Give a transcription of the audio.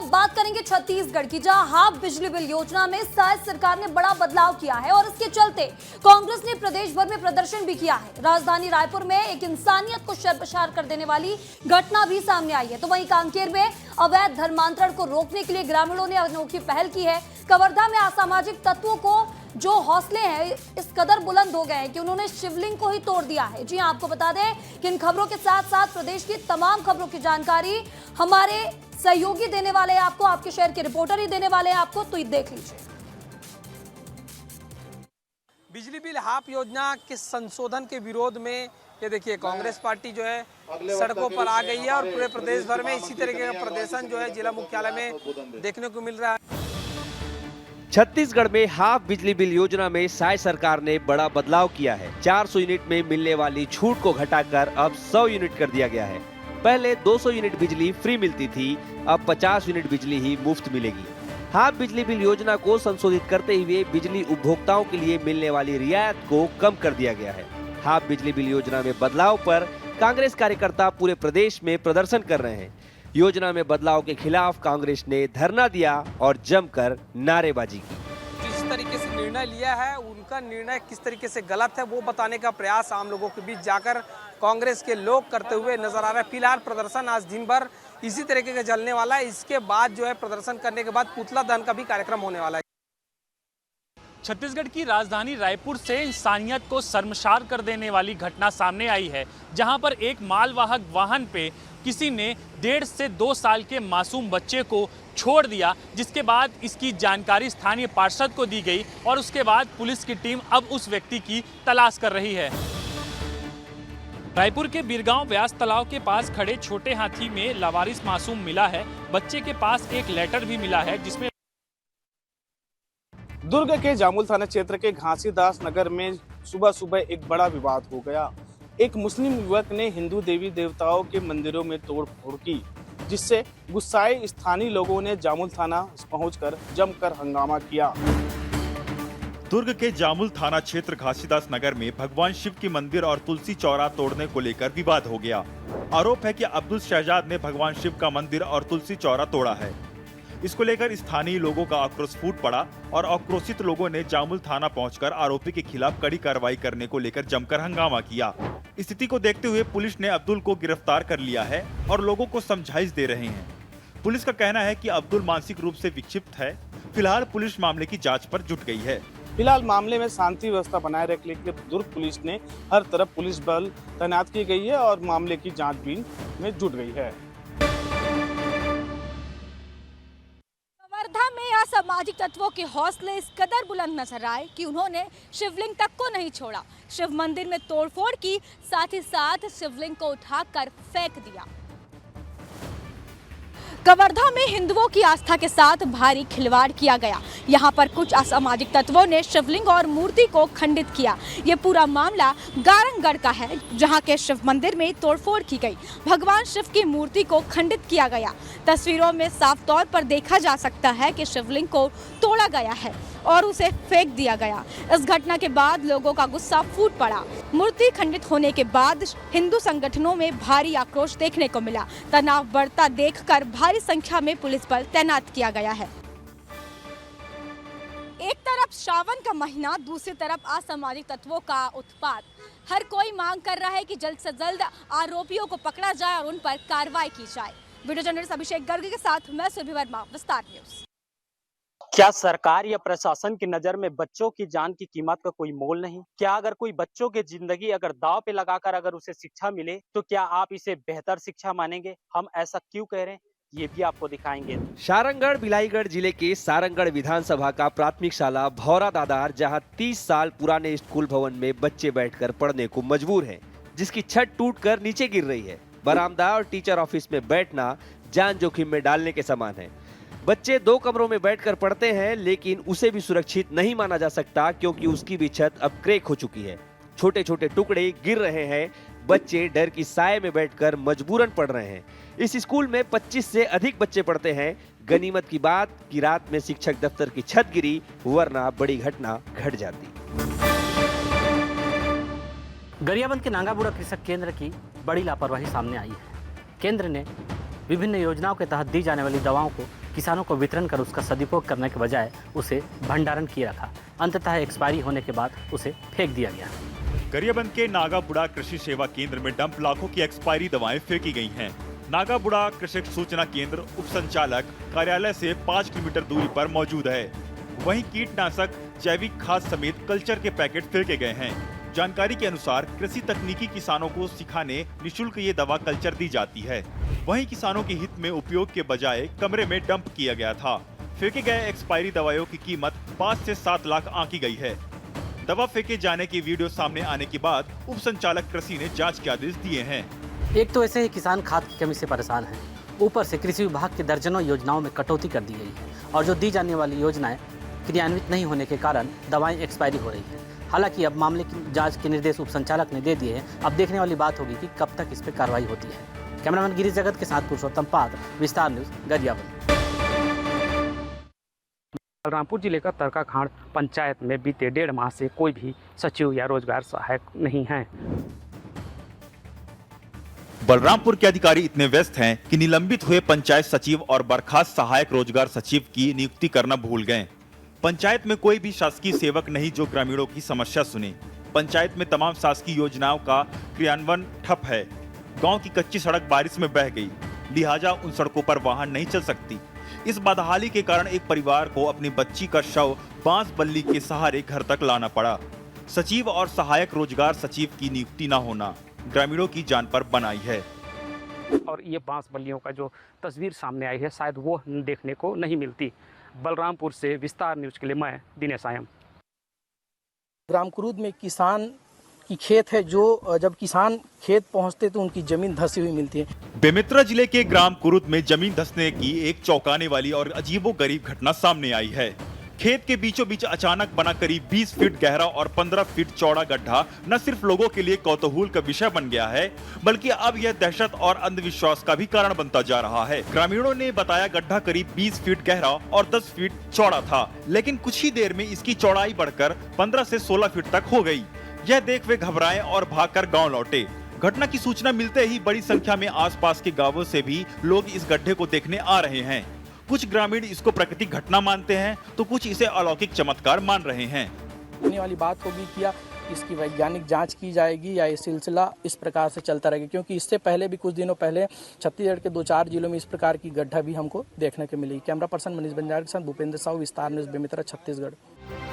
बात करेंगे छत्तीसगढ़ की, जहां हाफ बिजली बिल योजना में शायद सरकार ने बड़ा बदलाव किया है और इसके चलते कांग्रेस ने प्रदेश भर में प्रदर्शन भी किया है। राजधानी रायपुर में एक इंसानियत को शर्मसार कर देने वाली घटना भी सामने आई है। तो वहीं कांकेर में अवैध धर्मांतरण को रोकने के लिए ग्रामीणों ने अनोखी पहल की है। कवर्धा में असामाजिक तत्वों को जो हौसले हैं इस कदर बुलंद हो गए हैं कि उन्होंने शिवलिंग को ही तोड़ दिया है। जी हां, आपको बता दें कि इन खबरों के साथ साथ प्रदेश की तमाम खबरों की जानकारी हमारे सहयोगी देने वाले हैं आपको, आपके शहर के रिपोर्टर ही देने वाले हैं आपको, तो ये देख लीजिए। बिजली बिल हाफ योजना के संशोधन के विरोध में ये देखिए कांग्रेस पार्टी जो है सड़कों पर आ गई है और पूरे प्रदेश भर में इसी तरीके का प्रदर्शन जो है जिला मुख्यालय में देखने को मिल रहा है। छत्तीसगढ़ में हाफ बिजली बिल योजना में साय सरकार ने बड़ा बदलाव किया है। 400 यूनिट में मिलने वाली छूट को घटाकर अब 100 यूनिट कर दिया गया है। पहले 200 यूनिट बिजली फ्री मिलती थी, अब 50 यूनिट बिजली ही मुफ्त मिलेगी। हाफ बिजली बिल योजना को संशोधित करते हुए बिजली उपभोक्ताओं के लिए मिलने वाली रियायत को कम कर दिया गया है। हाफ बिजली बिल योजना में बदलाव पर कांग्रेस कार्यकर्ता पूरे प्रदेश में प्रदर्शन कर रहे हैं। योजना में बदलाव के खिलाफ कांग्रेस ने धरना दिया और जमकर नारेबाजी की। जिस तरीके से निर्णय लिया है उनका निर्णय किस तरीके से गलत है वो बताने का प्रयास आम लोगों के बीच जाकर कांग्रेस के लोग करते हुए नजर आ रहे हैं। फिलहाल प्रदर्शन आज दिन भर इसी तरीके का चलने वाला है। इसके बाद जो है प्रदर्शन करने के बाद पुतला दहन का भी कार्यक्रम होने वाला है। छत्तीसगढ़ की राजधानी रायपुर से इंसानियत को शर्मसार कर देने वाली घटना सामने आई है, जहां पर एक मालवाहक वाहन पे किसी ने 1.5 से 2 साल के मासूम बच्चे को छोड़ दिया, जिसके बाद इसकी जानकारी स्थानीय पार्षद को दी गई और उसके बाद पुलिस की टीम अब उस व्यक्ति की तलाश कर रही है। रायपुर के बिरगांव व्यास तालाब के पास खड़े छोटे हाथी में लावारिस मासूम मिला है। बच्चे के पास एक लेटर भी मिला है जिसमें दुर्ग के जामुल थाना क्षेत्र के घासीदास नगर में सुबह सुबह एक बड़ा विवाद हो गया। एक मुस्लिम युवक ने हिंदू देवी देवताओं के मंदिरों में तोड़फोड़ की, जिससे गुस्साए स्थानीय लोगों ने जामुल थाना पहुंचकर जमकर हंगामा किया। दुर्ग के जामुल थाना क्षेत्र घासीदास नगर में भगवान शिव के मंदिर और तुलसी चौरा तोड़ने को लेकर विवाद हो गया। आरोप है कि अब्दुल शहजाद ने भगवान शिव का मंदिर और तुलसी चौरा तोड़ा है। इसको लेकर स्थानीय लोगों का आक्रोश फूट पड़ा और आक्रोशित लोगों ने जामुल थाना पहुंचकर आरोपी के खिलाफ कड़ी कार्रवाई करने को लेकर जमकर हंगामा किया। स्थिति को देखते हुए पुलिस ने अब्दुल को गिरफ्तार कर लिया है और लोगों को समझाइश दे रहे हैं। पुलिस का कहना है कि अब्दुल मानसिक रूप से विक्षिप्त है। फिलहाल पुलिस मामले की जाँच पर जुट गई है। फिलहाल मामले में शांति व्यवस्था बनाए रखने के लिए दुर्ग पुलिस ने हर तरफ पुलिस बल तैनात की गई है और मामले की जांच भी में जुट गई है। कवर्धा में असामाजिक तत्वों के हौसले इस कदर बुलंद नजर आए कि उन्होंने शिवलिंग तक को नहीं छोड़ा। शिव मंदिर में तोड़फोड़ की, साथ ही साथ शिवलिंग को उठाकर फेंक दिया। कवर्धा में हिंदुओं की आस्था के साथ भारी खिलवाड़ किया गया। यहाँ पर कुछ असामाजिक तत्वों ने शिवलिंग और मूर्ति को खंडित किया। ये पूरा मामला गारंगगढ़ का है, जहाँ के शिव मंदिर में तोड़फोड़ की गई। भगवान शिव की मूर्ति को खंडित किया गया। तस्वीरों में साफ तौर पर देखा जा सकता है कि शिवलिंग को तोड़ा गया है और उसे फेंक दिया गया। इस घटना के बाद लोगों का गुस्सा फूट पड़ा। मूर्ति खंडित होने के बाद हिंदू संगठनों में भारी आक्रोश देखने को मिला। तनाव बढ़ता देखकर भारी संख्या में पुलिस बल तैनात किया गया है। एक तरफ श्रावण का महीना, दूसरी तरफ असामाजिक तत्वों का उत्पात। हर कोई मांग कर रहा है कि जल्द से जल्द आरोपियों को पकड़ा जाए और उन पर कार्रवाई की जाए। वीडियो जर्नलिस्ट अभिषेक गर्ग के साथ मैं सुरभि वर्मा, विस्तार न्यूज। क्या सरकार या प्रशासन की नजर में बच्चों की जान की कीमत का कोई मोल नहीं? क्या अगर कोई बच्चों की जिंदगी अगर दांव पे लगाकर अगर उसे शिक्षा मिले तो क्या आप इसे बेहतर शिक्षा मानेंगे? हम ऐसा क्यों कह रहे हैं ये भी आपको दिखाएंगे। सारंगढ़ बिलाईगढ़ जिले के सारंगढ़ विधानसभा का प्राथमिक शाला भौरा दादार, जहां 30 साल पुराने स्कूल भवन में बच्चे बैठकर पढ़ने को मजबूर हैं, जिसकी छत टूटकर नीचे गिर रही है। बरामदा और टीचर ऑफिस में बैठना जान जोखिम में डालने के समान है। बच्चे 2 कमरों में बैठकर पढ़ते हैं, लेकिन उसे भी सुरक्षित नहीं माना जा सकता क्योंकि उसकी भी छत अब क्रैक हो चुकी है। छोटे छोटे टुकड़े गिर रहे हैं। बच्चे डर की साए में बैठकर मजबूरन पढ़ रहे हैं। इस स्कूल में 25 से अधिक बच्चे पढ़ते हैं। गनीमत की बात कि रात में शिक्षक दफ्तर की छत गिरी, वरना बड़ी घटना घट जाती। गरियाबंद के नांगाबुड़ा कृषक केंद्र की बड़ी लापरवाही सामने आई है। केंद्र ने विभिन्न योजनाओं के तहत दी जाने वाली दवाओं को किसानों को वितरण कर उसका सदुपयोग करने के बजाय उसे भंडारण किए रखा। अंततः एक्सपायरी होने के बाद उसे फेंक दिया गया। गरियाबंद के नागाबुढ़ा कृषि सेवा केंद्र में डंप लाखों की एक्सपायरी दवाएं फेंकी गई हैं। नागाबुढ़ा कृषि सूचना केंद्र उप संचालक कार्यालय से 5 किलोमीटर दूरी पर मौजूद है। वहीं कीटनाशक, जैविक खाद समेत कल्चर के पैकेट फेंके गए हैं। जानकारी के अनुसार कृषि तकनीकी किसानों को सिखाने निःशुल्क ये दवा कल्चर दी जाती है। वहीं किसानों के हित में उपयोग के बजाय कमरे में डंप किया गया था। फेंके गए एक्सपायरी दवाइयों की कीमत 5 से 7 लाख आंकी गई है। दवा फेंके जाने की वीडियो सामने आने के बाद उप संचालक कृषि ने जांच के आदेश दिए हैं। एक तो ऐसे ही किसान खाद की कमी से परेशान हैं, ऊपर से कृषि विभाग की दर्जनों योजनाओं में कटौती कर दी गई है और जो दी जाने वाली योजनाएं क्रियान्वित नहीं होने के कारण दवाएं एक्सपायरी हो रही है। हालांकि अब मामले की जांच के निर्देश उप संचालक ने दे दिए हैं। अब देखने वाली बात होगी कि कब तक इस पर कार्रवाई होती है। कैमरामैन गिरीश जगत के साथ पुरुषोत्तम पात्र, विस्तार न्यूज, गरियाबंद। बलरामपुर जिले का तरकाखांड पंचायत में बीते 1.5 माह से कोई भी सचिव या रोजगार सहायक नहीं है। बलरामपुर के अधिकारी इतने व्यस्त हैं कि निलंबित हुए पंचायत सचिव और बर्खास्त सहायक रोजगार सचिव की नियुक्ति करना भूल गए। पंचायत में कोई भी शासकीय सेवक नहीं जो ग्रामीणों की समस्या सुने। पंचायत में तमाम शासकीय योजनाओं का क्रियान्वयन ठप है। गांव की कच्ची सड़क बारिश में बह गई, लिहाजा उन सड़कों पर वाहन नहीं चल सकती। इस बदहाली के कारण एक परिवार को अपनी बच्ची का शव बांस बल्ली के सहारे घर तक लाना पड़ा। सचिव और सहायक रोजगार सचिव की नियुक्ति न होना ग्रामीणों की जान पर बनाई है। और ये बांस बल्लियों का जो तस्वीर सामने आई है, शायद वो देखने को नहीं मिलती। बलरामपुर से विस्तार न्यूज के लिए मैं दिनेश आयम। ग्राम कुरूद में किसान की खेत है, जो जब किसान खेत पहुंचते तो उनकी जमीन धसी हुई मिलती है। बेमेतरा जिले के ग्राम कुरूद में जमीन धंसने की एक चौंकाने वाली और अजीबोगरीब घटना सामने आई है। खेत के बीचों बीच अचानक बना करीब 20 फीट गहरा और 15 फीट चौड़ा गड्ढा न सिर्फ लोगों के लिए कौतूहल का विषय बन गया है, बल्कि अब यह दहशत और अंधविश्वास का भी कारण बनता जा रहा है। ग्रामीणों ने बताया गड्ढा करीब 20 फीट गहरा और 10 फीट चौड़ा था, लेकिन कुछ ही देर में इसकी चौड़ाई बढ़कर 15 से 16 फीट तक हो गई। यह देख वे घबराए और भागकर गाँव लौटे। घटना की सूचना मिलते ही बड़ी संख्या में आसपास के गांवों से भी लोग इस गड्ढे को देखने आ रहे हैं। कुछ ग्रामीण इसको प्राकृतिक घटना मानते हैं तो कुछ इसे अलौकिक चमत्कार मान रहे हैं। होने वाली बात होगी कि या इसकी वैज्ञानिक जांच की जाएगी या ये सिलसिला इस प्रकार से चलता रहेगा, क्योंकि इससे पहले भी कुछ दिनों पहले छत्तीसगढ़ के 2-4 जिलों में इस प्रकार की गड्ढा भी हमको देखने को मिली। कैमरा पर्सन मनीष बंजारे के साथ भूपेंद्र साहू, विस्तार न्यूज, बेमेतरा, छत्तीसगढ़।